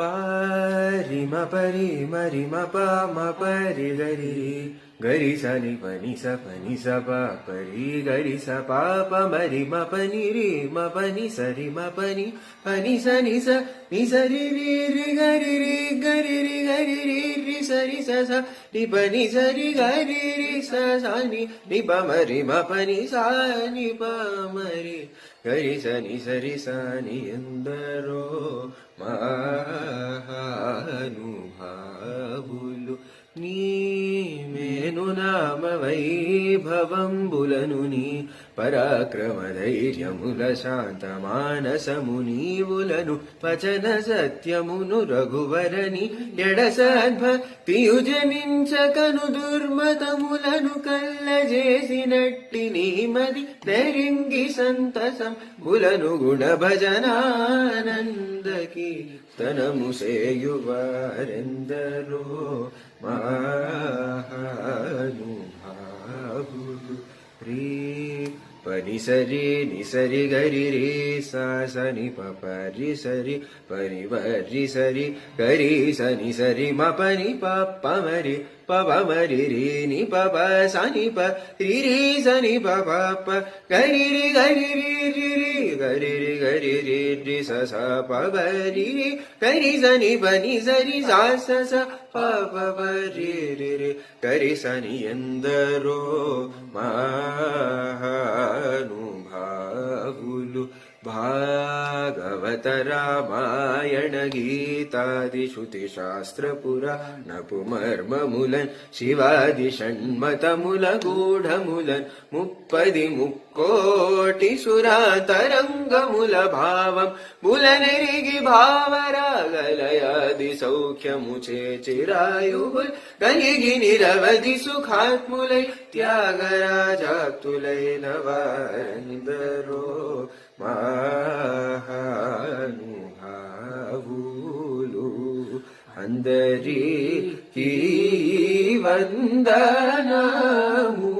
Pari ma pari mari ma pa ma pari gari gari sa ni pa pa pari gari sa pa mari ma pa ni sa ri ma pa ni sa ni sa ri gari ri sa ni pa ni sa ri gari ri sa ni pa mari ma pa ni sa ni pa mari gari sa ni endaro మహానుభావులు నీ మేను నామ వైభవంబులను నీ పరాక్రమ ధైర్యముల శాంత మానసము నీవులను వచన సత్యమును రఘువరని ఎడసద్భక్తియు జనించకను దుర్మతములను కల్లజేసినట్టి నీమది ధరింగి సంతసం బులను గుణ భజనానందకి తనము సేయువారెందరో మహానుభావులు రీ పని సరి నిసరి గరి రే సని పరి సరి పరి వరి సరి గరి సని సరి మ పని ప మరి ప మరి రి ని ప సని ప రి రి సని ప గరి రి గరి రి రి రి గరి రి గరి రి రి స స ప గరి రి గరి సని ప ని సరి స స స ప రి రి రి గరి సని ఎందరో మహానుభావులు భాగవత రామాయణ గీతాది శృతి శాస్త్ర పురాణపు మర్మములన్ శివాది షణ్మతముల గూఢములన్ ముక్కోటి సురాతరంగముల భావం బులనెరిగి భావరాగలయాది సౌఖ్యము చిరాయువుల్ కలిగి నిరవధి సుఖాత్ములై త్యాగరాజాక్తులైన వారందరో మహానుభావులు అందరికీ వందనము.